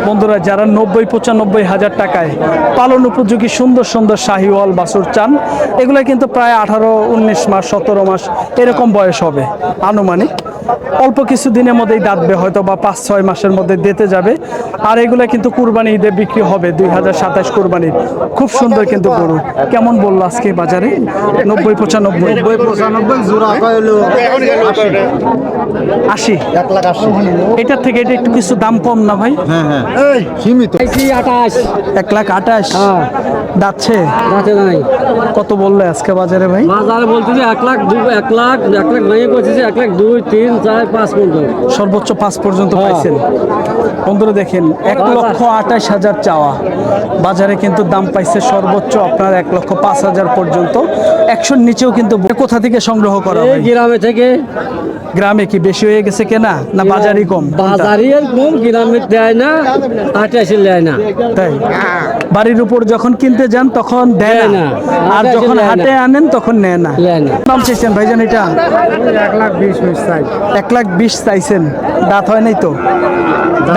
বন্ধুরা যারা 90-95 হাজার টাকায় পালন উপযোগী সুন্দর সুন্দর শাহিওয়াল বাছুর চান, এগুলো কিন্তু প্রায় 18-19 মাস 17 মাস এরকম বয়স হবে আনুমানিক। অল্প কিছু দিনের মধ্যেই দাঁতবে, হয়তো বা 5-6 মাসের মধ্যে দিতে যাবে। আর এগুলো কিন্তু কুরবানি ঈদে বিক্রি হবে, 2027 কুরবানির। খুব সুন্দর কিন্তু গরু। কেমন বললো আজকে বাজারে? 90-95 জোড়া হলো 80। 1,80,000। এটার থেকে এটা একটু কিছু দাম কম না ভাই? হ্যাঁ হ্যাঁ সীমিত। 1,28,000 যাচ্ছে। নাই কত বললে আজকে বাজারে ভাই? বাজারে বলতেছে 1,00,000 ভেঙে করতেছে 1,00,000 2 3 4 5 পর্যন্ত সর্বোচ্চ 5 পর্যন্ত পাইছেন। বন্ধুরা দেখেন 1,28,000 চাওয়া, বাজারে কিন্তু দাম পাইছে সর্বোচ্চ আপনার 1,05,000 পর্যন্ত। 100-র নিচেও কিন্তু। কোথা থেকে সংগ্রহ করা এই ভাই? গ্রামে থেকে। গ্রামে কি বেশি হয়ে গেছে কেনা না বাজারই কম? বাজারই কম, গ্রামে দেয় না, হাটে এসে দেয় না। তাই বাড়ির উপর যখন কিনতে যান তখন দেয় না, আর যখন হাটে আনেন তখন নেয় না। দাম চাইছেন ভাইজান এটা? 1,20,000 চাই। 1,20,000 চাইছেন। দাঁত হয় নাই তো?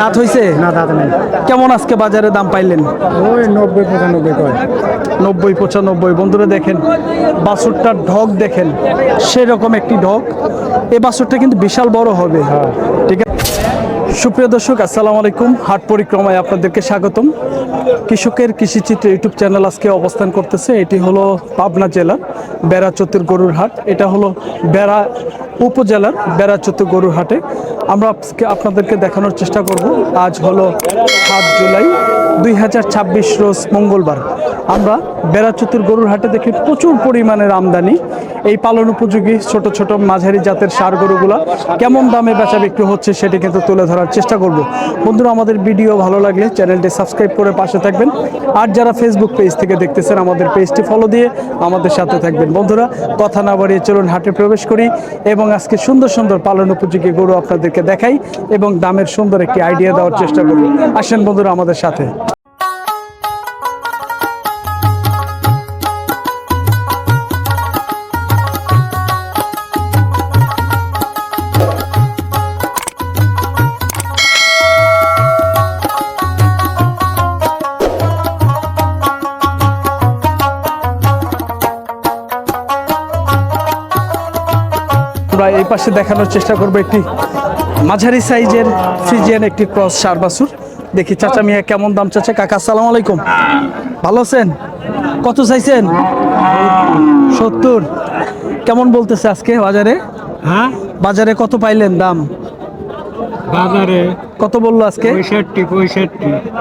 দাঁত হইছে না দাদা নেই। কেমন আজকে বাজারে দাম পাইলেন? ওই 90-95 কয়। 90-95। বন্ধুরা দেখেন বাছুরটার ঢক দেখেন, সেরকম একটি ঢক। এই বাছুরটা কিন্তু বিশাল বড় হবে। ঠিক আছে সুপ্রিয় দর্শক, আসসালামু আলাইকুম। হাট পরিক্রমায় আপনাদেরকে স্বাগতম। কৃষকের কৃষিচিত্র ইউটিউব চ্যানেল আজকে অবস্থান করতেছে। এটি হলো পাবনা জেলার বেড়াচত্বর গরুর হাট। এটা হলো বেড়া উপজেলার বেড়াচত্বর গরুর হাটে আমরা আজকে আপনাদেরকে দেখানোর চেষ্টা করব। আজ হলো 7 জুলাই 2026 রোজ মঙ্গলবার। আমরা বেড়াচত্বর গরুর হাটে দেখি প্রচুর পরিমাণের আমদানি। এই পালন উপযোগী ছোট ছোট মাঝারি জাতের ষাঁড় গরুগুলা কেমন দামে বেচা বিক্রি হচ্ছে সেটি কিন্তু তুলে ধরার চেষ্টা করব। বন্ধুরা আমাদের ভিডিও ভালো লাগলে চ্যানেলটি সাবস্ক্রাইব করে পাশে থাকবেন। আর যারা ফেসবুক পেজ থেকে দেখতেছেন আমাদের পেজটি ফলো দিয়ে আমাদের সাথে থাকবেন। বন্ধুরা কথা না বাড়িয়ে চলুন হাটে প্রবেশ করি এবং আজকে সুন্দর সুন্দর পালন উপযোগী গরু আপনাদেরকে দেখাই এবং দামের সুন্দর একটি আইডিয়া দেওয়ার চেষ্টা করব। আসেন বন্ধুরা আমাদের সাথে। আমরা এই পাশে দেখানোর চেষ্টা করবো একটি মাঝারি সাইজের ফ্রিজিয়ান একটি ক্রস ষাঁড় বাছুর। দেখি চাচা মিয়া কেমন দাম চাচ্ছে। কাকা আসসালামু আলাইকুম, ভালো আছেন? কত চাইছেন? 70। কেমন বলতেছে আজকে বাজারে? হ্যাঁ বাজারে কত পাইলেন দাম? বাজারে কত বললো আজকে?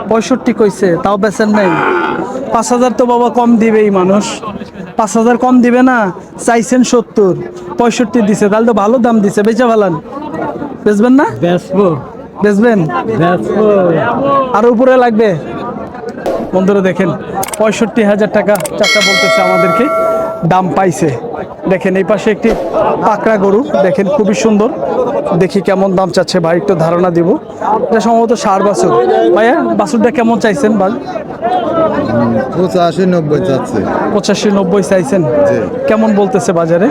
65 কইছে, তাও বেচেন নাই। 5,000 তো বাবা কম দিবেই মানুষ। 5,000 কম দিবে না? চাইছেন 70, 65 দিছে, তাহলে তো ভালো দাম দিছে। বেচা ভালান, বেচবেন না? বেচবেন? আর উপরে লাগবে? বন্ধুরা দেখেন 65,000 টাকা চাচা বলতেছে আমাদেরকে দাম পাইছে। দেখেন এই পাশে একটি পাকড়া গরু দেখেন, খুবই সুন্দর। দেখি কেমন দাম চাচ্ছে ভাই, একটু ধারণা দিব। এটা সম্ভবত ষাঁড় বাছুর। ভাইয়া বাছুরটা কেমন চাইছেন? 85-90 যাচ্ছে। 85-90 চাইছেন। কেমন বলতেছে বাজারে?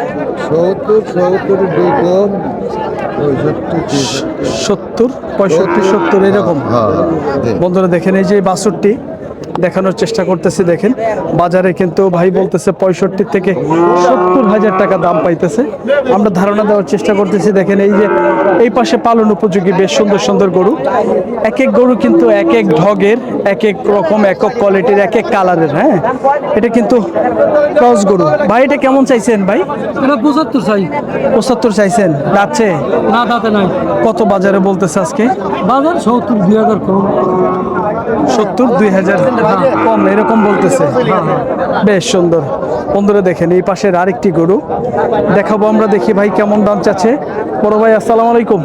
70, 65-70 এরকম। বন্ধুরা দেখেন এই যে বাছুরটি দেখানোর চেষ্টা করতেছি। দেখেন বাজারে কিন্তু ভাই বলতেছে 65 থেকে 70,000 টাকা দাম পাইতেছে। আমরা ধারণা দেওয়ার চেষ্টা করতেছি। দেখেন এই যে এই পাশে পালন উপযোগী বেশ সুন্দর সুন্দর গরু। এক এক গরু কিন্তু এক এক ঢগের, এক এক রকম, এক এক কোয়ালিটির, এক এক কালারের। হ্যাঁ এটা কিন্তু ক্রস গরু। ভাই এটা কেমন চাইছেন ভাই? এটা 75 চাই। 75 চাইছেন। যাচ্ছে না দাঁতে নাই। কত বাজারে বলতেছে আজকে? বাজার 70-2000 কম। 70-2000 কম এরকম বলতেছে। বেশ সুন্দর। বন্ধুরা দেখেন এই পাশের আরেকটি গরু দেখাবো আমরা। দেখি ভাই কেমন দাম চাচ্ছে। বড় ভাই আসসালামু আলাইকুম,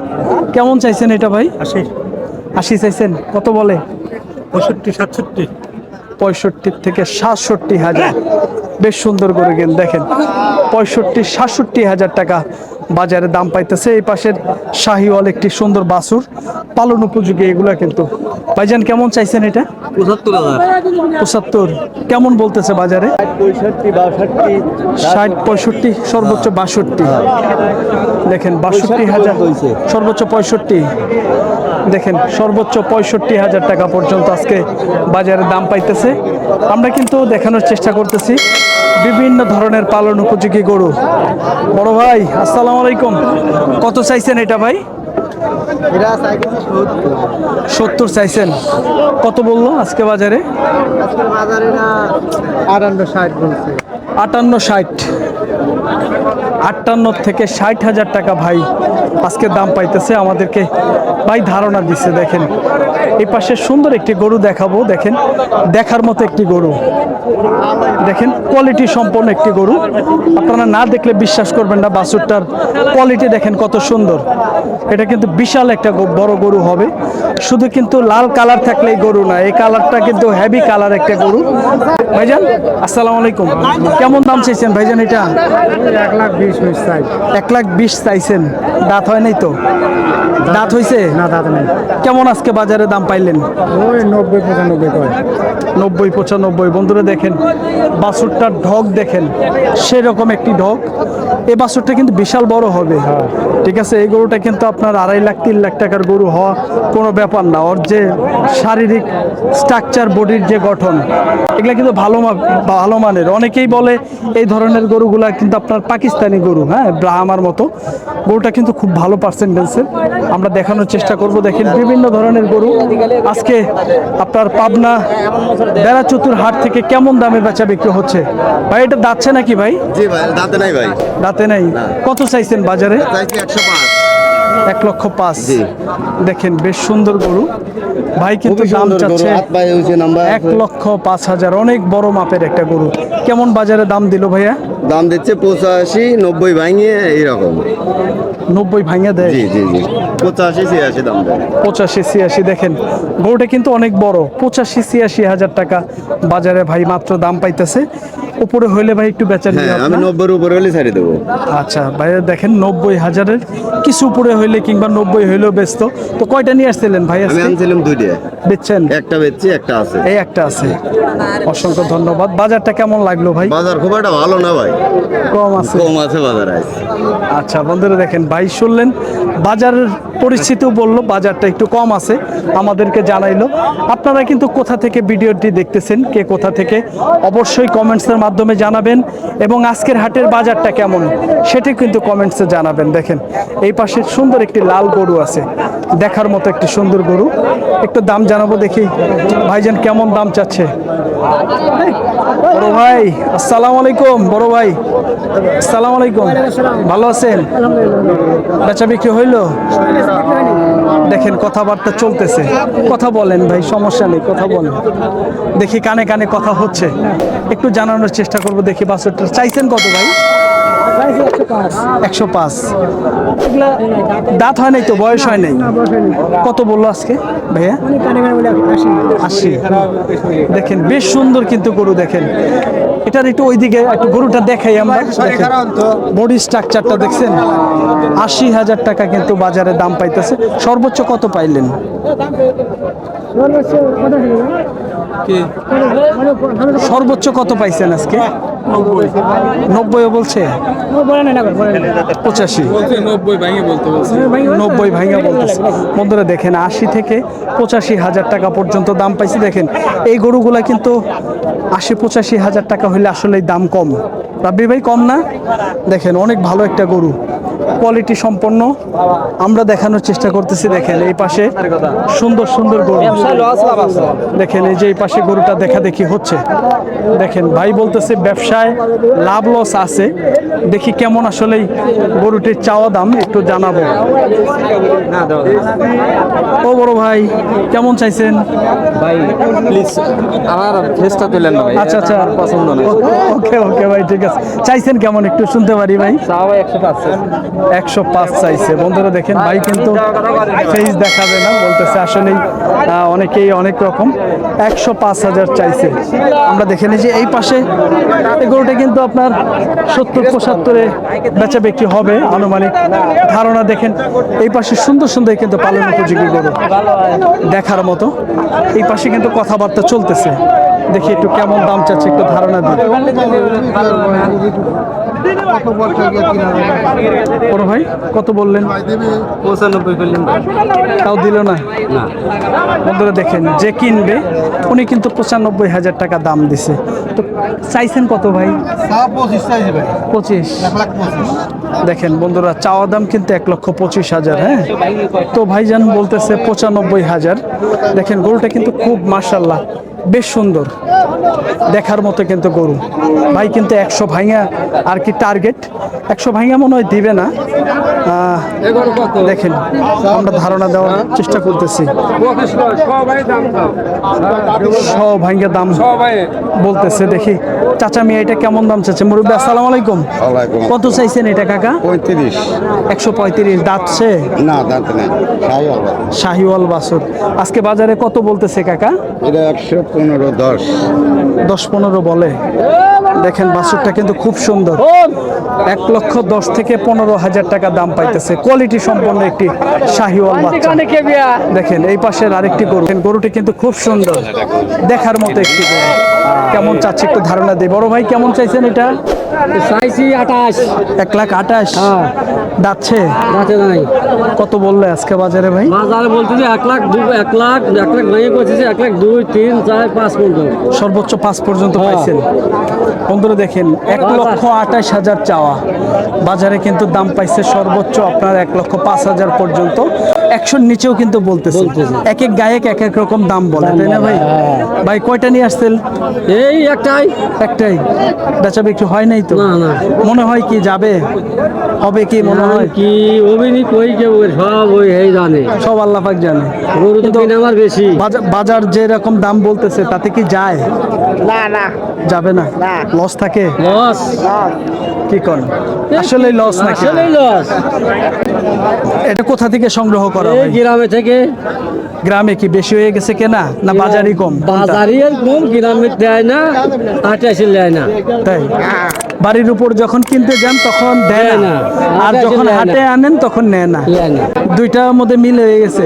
কেমন চাইছেন এটা ভাই? 80 চাইছেন। কত বলে? 65-67। 65 থেকে 67,000। বেশ সুন্দর গরু কিন্তু দেখেন 65-67,000 টাকা বাজারে দাম পাইতেছে। এই পাশের শাহিওয়াল একটি সুন্দর বাছুর পালন উপযোগী এগুলা কিন্তু। ভাইজান কেমন চাইছেন এটা? 75,000। 75 কেমন বলতেছে বাজারে? 60-65 সর্বোচ্চ 62। দেখেন 62,000 সর্বোচ্চ 65। দেখেন সর্বোচ্চ 65,000 টাকা পর্যন্ত আজকে বাজারে দাম পাইতেছে। আমরা কিন্তু দেখানোর চেষ্টা করতেছি বিভিন্ন ধরনের পালন উপযোগী গরু। বড় ভাই আসসালামু আলাইকুম, কত চাইছেন এটা ভাই? 70 চাইছেন, কত বললো আজকে বাজারে? 58-60 বলছে। 58-60, 58 থেকে 60,000 টাকা ভাই আজকে দাম পাইতেছে আমাদেরকে ভাই ধারণা দিচ্ছে। দেখেন এই পাশে সুন্দর একটি গরু দেখাবো, দেখেন দেখার মতো একটি গরু, দেখেন কোয়ালিটি সম্পন্ন একটি গরু। আপনারা না দেখলে বিশ্বাস করবেন না, বাছুরটার কোয়ালিটি দেখেন কত সুন্দর। এটা কিন্তু বিশাল একটা বড় গরু হবে। শুধু কিন্তু লাল কালার থাকলেই গরু না, এই কালারটা কিন্তু হেভি কালার একটা গরু। ভাইজান আসসালামু আলাইকুম, কেমন দাম চাইছেন ভাইজান এটা? 1,20,000 চাই। 1,20,000 চাইছেন, দাঁত হয় নাই তো? দাঁত হয়েছে না দাদা নেই। কেমন আজকে বাজারে দাম পাইলেন? ওই 90-95 কয়। 90-95। বন্ধুরা দেখেন বাছুরটার ঢক দেখেন, সেরকম একটি ঢক। এই বাছুরটা কিন্তু বিশাল বড় হবে। ঠিক আছে, এই গরুটা কিন্তু আপনার 2.5 লাখ 3 লাখ টাকার গরু হওয়া কোনো ব্যাপার না। ওর যে শারীরিক স্ট্রাকচার, বডির যে গঠন, এগুলা কিন্তু ভালো মানের। অনেকেই বলে এই ধরনের গরুগুলা কিন্তু আপনার পাকিস্তানি গরু, হ্যাঁ ব্রাহ্মার মতো। গরুটা কিন্তু খুব ভালো পার্সেন্টেন্সের, আমরা দেখানোর চেষ্টা করব। দেখেন বিভিন্ন ধরনের গরু আজকে আপনার পাবনা বেড়াচতুর হাট থেকে কেমন দামে বেচা বিক্রি হচ্ছে। ভাই এটা দাঁতছে নাকি ভাই? জি ভাই, দাঁতে নাই ভাই। দাঁতে নাই। কত চাইছেন বাজারে? চাইছি 105। 1,05,000। জি। দেখেন বেশ সুন্দর গরু, ভাই কিন্তু দাম চাচ্ছে 1,05,000। অনেক বড় মাপের একটা গরু। কেমন বাজারে দাম দিল ভাইয়া? দাম দিচ্ছে 85-90 ভাঙিয়ে এইরকম। 90 ভাঙিয়ে দেয়? জি জি জি, 85-86 দাম দেয়। 85-86। দেখেন গরুটা কিন্তু অনেক বড়। 85-86 হাজার টাকা বাজারে ভাই মাত্র দাম পাইতেছে। উপরে হইলে ভাই একটু বেচা নিয়ে হ্যাঁ, আমি 90-এর উপরে হলে ছাড়ি দেবো। আচ্ছা ভাইয়া দেখেন 90,000-এর কিছু উপরে হইলে কিংবা 90 হইলেও ব্যস্ত। তো কয়টা নিয়ে আসছিলেন ভাই আমি আজকে? আনছিলাম 2টা, বেচছেন? একটা বেচছি, একটা আছে। এই একটা আছে। অসংখ্য ধন্যবাদ। বাজারটা কেমন লাগলো ভাই? বাজার খুব একটা ভালো না ভাই, কম আছে? কম আছে বাজার আছে। আচ্ছা বন্ধুরা দেখেন ভাই শুনলেন, বাজারের পরিস্থিতিও বললো বাজারটা একটু কম আছে, আমাদেরকে জানাইলো। আপনারা কিন্তু কোথা থেকে ভিডিওটি দেখতেছেন, কে কোথা থেকে, অবশ্যই কমেন্টসের মাধ্যমে জানাবেন। এবং আজকের হাটের বাজারটা কেমন সেটি কিন্তু কমেন্টসে জানাবেন। দেখেন এই পাশে সুন্দর একটি লাল গরু আছে, দেখার মতো একটি সুন্দর গরু। একটু দাম জানাবো, দেখি ভাইজান কেমন দাম চাচ্ছে। বড় ভাই আসসালামু আলাইকুম। বড় ভাই আসসালামু আলাইকুম, ভালো আছেন? বেচা বিক্রি হইলো? দেখেন কথাবার্তা চলতেছে, কথা বলেন ভাই, সমস্যা নেই, কথা বলেন। দেখি কানে কানে কথা হচ্ছে, একটু জানানোর চেষ্টা করব। দেখি বাছুরটা চাইছেন কত ভাই? 105। এগুলা দাঁত হয় নাই তো, বয়স হয় নাই? কত বললো আজকে ভাইয়া? 80। দেখেন বেশ সুন্দর কিন্তু গরু। দেখেন এটার একটু ওইদিকে একটু গরুটা দেখাই আমরা। দেখেন বডি স্ট্রাকচারটা দেখছেন। 80,000 টাকা কিন্তু বাজারে দাম পাইতেছে। সর্বোচ্চ কত পাইলেন? সর্বোচ্চ কত পাইছেন আজকে? 90 বলছে? 85। 90 ভাঙে বলতেছে। বন্ধুরা দেখেন 80 থেকে 85,000 টাকা পর্যন্ত দাম পাইছি। দেখেন এই গরুগুলা কিন্তু 80-85,000 টাকা হইলে আসলে দাম কম। রাব্বি ভাই কম না? দেখেন অনেক ভালো একটা গরু, কোয়ালিটি সম্পন্ন। আমরা দেখানোর চেষ্টা করতেছি। দেখেন এই পাশে সুন্দর সুন্দর গরু। দেখেন এই যে এই পাশে গরুটা দেখা দেখি হচ্ছে। দেখেন ভাই বলতেছে ব্যবসায় লাভ লস আছে। দেখি কেমন আসলে গরুটির চাওয়া দাম একটু জানাবো। ও বড় ভাই কেমন চাইছেন? ভাই প্লিজ আমার ফেসটা তুলেন না ভাই। আচ্ছা আচ্ছা, পছন্দ না। ওকে ওকে ভাই, ঠিক আছে। চাইছেন কেমন একটু শুনতে পারি ভাই? চাও 105। 105 চাইছে। বন্ধুরা দেখেন ভাই কিন্তু ফেস দেখাবে না, বলতেছে আসলেই অনেকেই অনেক রকম। 105,000 চাইছে। আমরা দেখে নিই যে এই পাশে এই গরুটা কিন্তু আপনার 70-75-এ বেচা বিক্রি হবে আনুমানিক ধারণা। দেখেন এই পাশে সুন্দর সুন্দর কিন্তু পালন উপযোগী গরু দেখার মতো। এই পাশে কিন্তু কথাবার্তা চলতেছে, দেখি একটু কেমন দাম চাচ্ছে একটু ধারণা দিই। কত বলছে যে 3,000 বড় ভাই কত বললেন? 95 করলেন তাও দিল না। বন্ধুরা দেখেন, যে কিনবে উনি কিন্তু 95,000 টাকা দাম দিছে। তো চাইছেন কত ভাই? 25 চাইছে ভাই 25। 1,25,000 দেখেন বন্ধুরা, চাওয়া দাম কিন্তু 1,25,000। হ্যাঁ, তো ভাইজান বলতেছে 95,000। দেখেন গরুটা কিন্তু খুব মাশাআল্লাহ বেশ সুন্দর, দেখার মতো কিন্তু গরু। ভাই কিন্তু 100 ভাঙা আর কি টার্গেট, 100 ভাঙা মনে হয় দিবে না। দেখেন আমরা ধারণা দেওয়ার চেষ্টা করতেছি। 100 ভাঙা দাম বলতেছে। দেখি চাচা মিয়া এটা কেমন দাম চাচ্ছে? মুরব্বী আসসালামু আলাইকুম। ওয়ালাইকুম কত চাইছেন এটা কাকা? 35 135 দাঁতছে। না দাঁত নেই শাহিওয়াল বাছুর। আজকে বাজারে কত বলতেছে কাকা? এটা 115 10 10-15 বলে। দেখেন বাছুরটা কিন্তু খুব সুন্দর, 1,10,000 থেকে 15,000 টাকা দাম পাইতেছে। কোয়ালিটি সম্পন্ন একটি শাহিওয়াল বাচ্চা। দেখেন এই পাশের আরেকটি গরু, গরুটি কিন্তু খুব সুন্দর, দেখার মতো একটি গরু। কেমন চাচ্ছে একটু ধারণা দিই। বড় ভাই কেমন চাইছেন এটা? চাইছি 28। 1,28,000 দাচ্ছে। রাতে নাই কত বললে আজকে বাজারে ভাই? বাজারে বলতে যে 1 লাখ 1 লাখ ভেঙে করছে 1 লাখ 2 3 4 5 পর্যন্ত। সর্বোচ্চ 5 পর্যন্ত পাইছেন। বন্ধুরা দেখেন 1,28,000 চাওয়া, বাজারে কিন্তু দাম পাইছে সর্বোচ্চ আপনার 1,05,000 পর্যন্ত। 100-র নিচেও কিন্তু বলতেছে। এক এক গায়ক এক এক রকম দাম বলে, তাই না ভাই? ভাই কয়টা নিয়ে আসছেন? এই একটাই বেচা বিক্রি হয় নাই তো? না না মনে হয় কি যাবে, হবে কি মনে হয়? কি অভিনী কই কেউ সব ওই এই জানে, সব আল্লাহ পাক জানে। গরু তো কিনে আমার বেশি। বাজার যে রকম দাম বলতেছে তাতে কি যায়? না যাবে না, লস থাকে। লস কি করেন? আসলেই লস নাকি? আসলেই লস। এটা কোথা থেকে সংগ্রহ করা এই হয়? গ্রামে থেকে। গ্রামে কি বেশি হয়ে গেছে কেনা, না বাজারই কম? বাজারই আর কম, গ্রামে দেয় না, হাটে এসে দেয় না। তাই বাড়ির উপর যখন কিনতে যান তখন দেয় না, আর যখন হাটে আনেন তখন নেয় না। দেয় না। দুইটার মধ্যে মিল হয়ে গেছে।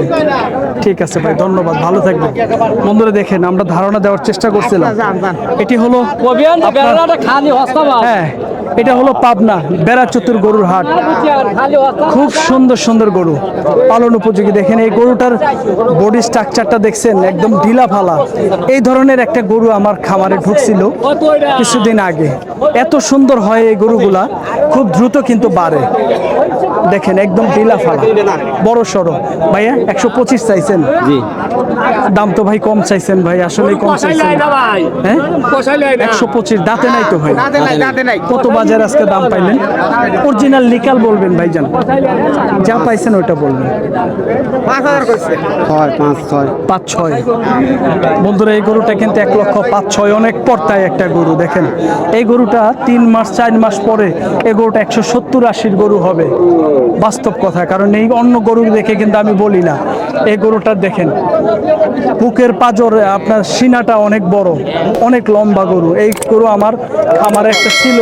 ঠিক আছে ভাই, ধন্যবাদ, ভালো থাকবেন। বন্ধুরা দেখেন আমরা ধারণা দেওয়ার চেষ্টা করছিলাম। এটি হলো আপনার- খালি হস্তাবাদ। হ্যাঁ, এটা হলো পাবনা বেড়াচতুর গরুর হাট। খালি হস্তাবাদ। খুব সুন্দর সুন্দর গরু, পালন উপযোগী। দেখেন এই গরুটার বডি স্ট্রাকচারটা দেখছেন, একদম ঢিলা ফালা। এই ধরনের একটা গরু আমার খামারে ঢুকছিল কিছুদিন আগে। এত সুন্দর হয় এই গরুগুলা, খুব দ্রুত কিন্তু বাড়ে। দেখেন একদম ঢিলা ফালা, বড় সড়ো। ভাইয়া 125 চাইছেন? জি। দাম তো ভাই কম চাইছেন ভাই, আসলে কম চাইছেন। হ্যাঁ 125, দাঁতে নাই তো ভাই? দাঁতে নাই কত বাজার আজকে দাম পাইলেন? অরিজিনাল লিকাল বলবেন ভাইজান, যা পাইছেন ওইটা বলবেন। 5,000 কইছে 5-6। বন্ধুরা এই গরুটা কিন্তু 1,05,600, অনেক পর্তায় একটা গরু। দেখেন এই গরুটা 3 মাস 4 মাস পরে এই গরুটা 170-80 গরু হবে, বাস্তব কথা। কারণ এই অন্য গরু দেখে কিন্তু আমি বলি না। এই গরুটা দেখেন বুকের পাজর, আপনার সিনাটা অনেক বড়, অনেক লম্বা গরু। এই গরু আমার একটা ছিল,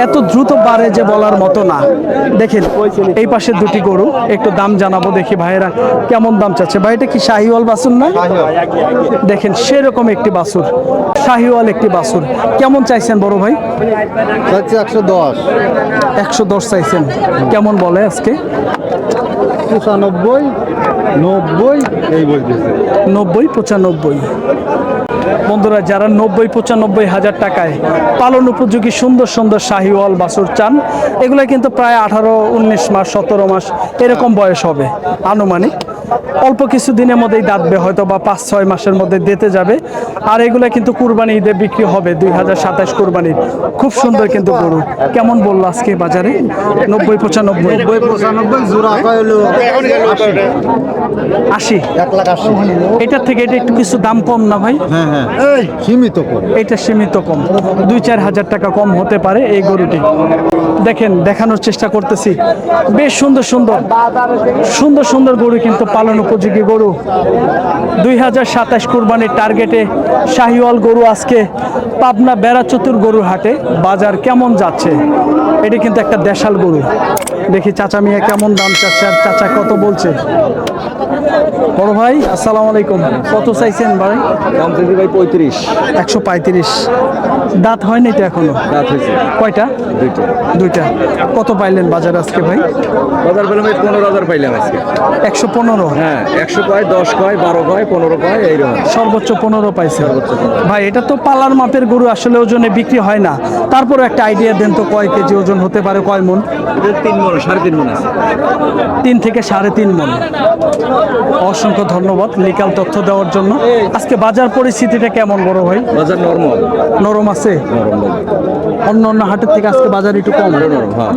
এত দ্রুত বাড়ে যে বলার মতো না। দেখেন এই পাশে দুটি গরু, একটু দাম জানাবো, দেখি ভাইয়েরা কেমন দাম চাচ্ছে। ভাই এটা কি শাহিওয়াল বাছুর না? দেখেন সেরকম একটি বাছুর, শাহিওয়াল একটি বাছুর। কেমন চাইছেন বড় ভাই? 110 110 চাইছেন। কেমন বলে আজকে? 95 90 এই বলতেছে। 90-95। বন্ধুরা যারা 90-95 হাজার টাকায় পালন উপযোগী সুন্দর সুন্দর শাহিওয়াল বাছুর চান, এগুলো কিন্তু প্রায় 18-19 মাস 17 মাস এরকম বয়স হবে আনুমানিক। অল্প কিছু দিনের মধ্যেই দাঁতবে, হয়তো বা 5-6 মাসের মধ্যে দিতে যাবে। আর এগুলা কিন্তু কুরবানি ঈদে বিক্রি হবে, 2027 কুরবানির। খুব সুন্দর কিন্তু গরু। কেমন বললো আজকে বাজারে? 90-95। 95 জোড়া কইলো 80। 1,80,000। এটার থেকে এটা একটু কিছু দাম কম না ভাই? হ্যাঁ এই সীমিত কর। এটা সীমিত কম, 2-4 হাজার টাকা কম হতে পারে এই গরুটি। দেখেন দেখানোর চেষ্টা করতেছি, বেশ সুন্দর সুন্দর সুন্দর সুন্দর গরু, কিন্তু পালন উপযোগী গরু। 2027 কুরবানির টার্গেটে শাহিওয়াল গরু আজকে পাবনা বেড়াচতুর গরুর হাটে। বাজার কেমন যাচ্ছে? এটি কিন্তু একটা দেশাল গরু। দেখি চাচা মিয়া কেমন দাম চাচ্ছে, আর চাচা কত বলছে। বড় ভাই আসসালামু আলাইকুম, কত চাইছেন ভাই? দাম চাইছি ভাই 35। 135। দাঁত হয়নি তো এখনো? দাঁত হয়েছে কয়টা? দুইটা। কত পাইলেন বাজার আজকে ভাই? বাজার পেলাম 15,000 পাইলাম আজকে। 115। হ্যাঁ, 100 কয়, 10 কয়, 12 কয়, 15 কয়, এইরকম। সর্বোচ্চ 15 পাইছে। ভাই এটা তো পালার মাপের গরু, আসলে ওজনে বিক্রি হয় না, তারপরে একটা আইডিয়া দেন তো কয় কেজি ওজন হতে পারে, কয় মন? 3 মণ, 3.5 মণ আছে। 3 থেকে 3.5 মন। অসংখ্য ধন্যবাদ লিকাল তথ্য দেওয়ার জন্য। আজকে বাজার পরিস্থিতিটা কেমন বড় ভাই? বাজার নরমাল। নরম আছে? নরম। অন্য অন্য হাটের থেকে আজকে বাজার একটু কম। নরম, হ্যাঁ।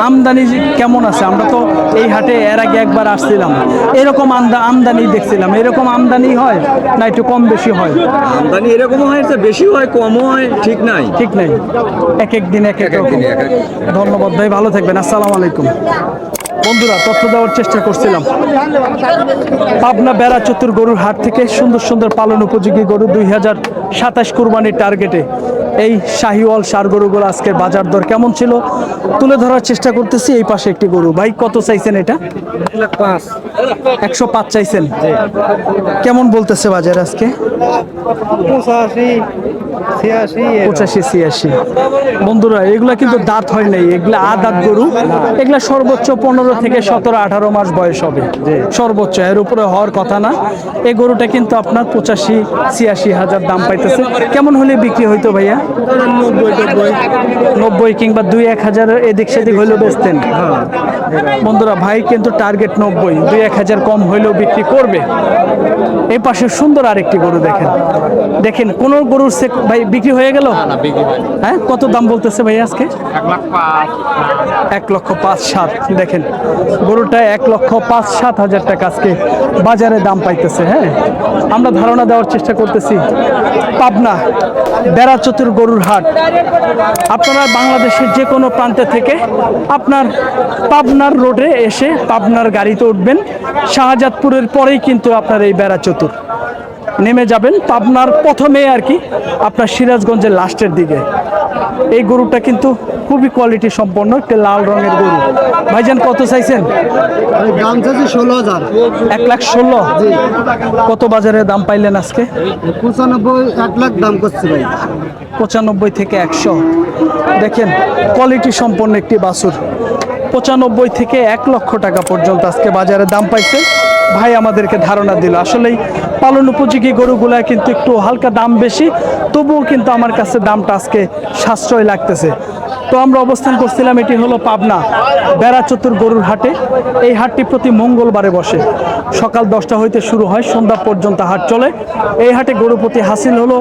আমদানি কেমন আছে? আমরা তো এই হাটে এর আগে একবার আসছিলাম, এরকম আমদানি দেখছিলাম, এরকম আমদানি হয় না একটু কম বেশি হয়? আমদানি এরকম হয়েছে, বেশি হয় কম হয়, ঠিক নাই। ঠিক নাই, এক এক দিন এক এক রকম। দিনে এক এক। ধন্যবাদ ভাই, ভালো থাকবেন, আসসালামু আলাইকুম। বন্ধুরা তথ্য দেওয়ার চেষ্টা করছিলাম পাবনা বেড়া চতুর গরুর হাট থেকে সুন্দর সুন্দর পালন উপযোগী গরু 2027 কুরবানির টার্গেটে এই শাহিওয়াল সার গরুগুলো আজকের বাজার দর কেমন ছিল তুলে ধরার চেষ্টা করতেছি। এই পাশে একটি গরু, ভাই কত চাইছেন এটা? 105 চাইছেন। কেমন বলতেছে বাজার আজকে? 85-86। বন্ধুরা এগুলা কিন্তু দাঁত হয় নাই, এগুলা আদাত গরু, এগুলা সর্বোচ্চ 15 থেকে 17-18 মাস বয়স হবে সর্বোচ্চ, এর উপরে হওয়ার কথা না। এই গরুটা কিন্তু আপনার 85-86 হাজার দাম পাইতেছে। কেমন হলে বিক্রি হইতো ভাইয়া? 90 কিংবা 2-1 হাজার এদিক সেদিক হইলেও বেচতেন। বন্ধুরা ভাই কিন্তু টার্গেট 90, 2-1 হাজার কম হইলেও বিক্রি করবে। এই পাশে সুন্দর আরেকটি গরু দেখেন, দেখেন কোন গরুর ভাই বিক্রি হয়ে গেল? হ্যাঁ, কত দাম বলতেছে ভাই আজকে? 1,05,7। দেখেন গরুটা 1,05,7 হাজার টাকা আজকে বাজারে দাম পাইতেছে। হ্যাঁ, আমরা ধারণা দেওয়ার চেষ্টা করতেছি পাবনা বেড়া চতুর গরুর হাট। আপনারা বাংলাদেশের যে কোনো প্রান্তে থেকে আপনার পাবনার রোডে এসে পাবনার গাড়িতে উঠবেন, শাহজাদপুরের পরেই কিন্তু আপনার এই বেড়া চতুর নেমে যাবেন পাবনার প্রথমে আর কি, আপনার সিরাজগঞ্জের লাস্টের দিকে। এই গরুটা কিন্তু খুবই কোয়ালিটি সম্পন্ন, একটা লাল রঙের গরু। ভাইজান কত চাইছেন? দাম চাইছি 16,000। 1,16,000। কত বাজারে দাম পাইলেন আজকে? 95, 1 লাখ দাম করছে ভাই। 95 থেকে 100। দেখেন কোয়ালিটি সম্পন্ন একটি বাছুর, 95 থেকে 1 লক্ষ টাকা পর্যন্ত আজকে বাজারে দাম পাইছে। ভাই আমাদেরকে ধারণা দিল, আসলেই পালন উপযোগী গরুগুলা কিন্তু একটু হালকা দাম বেশি, তবুও কিন্তু আমার কাছে দামটা আজকে সাশ্রয় লাগতেছে। তো আমরা অবস্থান করছিলাম, এটি হলো পাবনা বেড়া চতুর গরুর হাটে। এই হাটটি প্রতি মঙ্গলবারে বসে, সকাল 10টা হইতে শুরু হয়, সন্ধ্যা পর্যন্ত হাট চলে। এই হাটে গরু প্রতি হাসিল হলো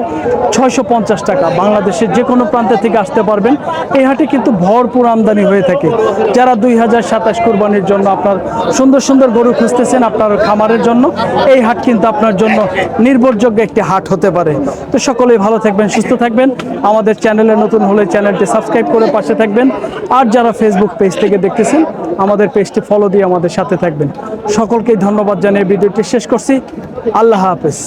650 টাকা। বাংলাদেশের যে কোনো প্রান্তে থেকে আসতে পারবেন। এই হাটে কিন্তু ভরপুর আমদানি হয়ে থাকে। যারা 2027 কুরবানির জন্য আপনার সুন্দর সুন্দর গরু খুঁজতেছেন আপনার খামারের জন্য, এই হাট কিন্তু আপনার জন্য নির্ভরযোগ্য একটি হাট হতে পারে। তো সকলেই ভালো থাকবেন, সুস্থ থাকবেন। আমাদের চ্যানেলে নতুন হলে চ্যানেলটি সাবস্ক্রাইব করে পাশে থাকবেন। আর যারা ফেসবুক পেজ থেকে দেখতেছেন আমাদের পেজটি ফলো দিয়ে আমাদের সাথে থাকবেন। সকলকেই ধন্যবাদ জানিয়ে ভিডিওটি শেষ করছি। আল্লাহ হাফেজ।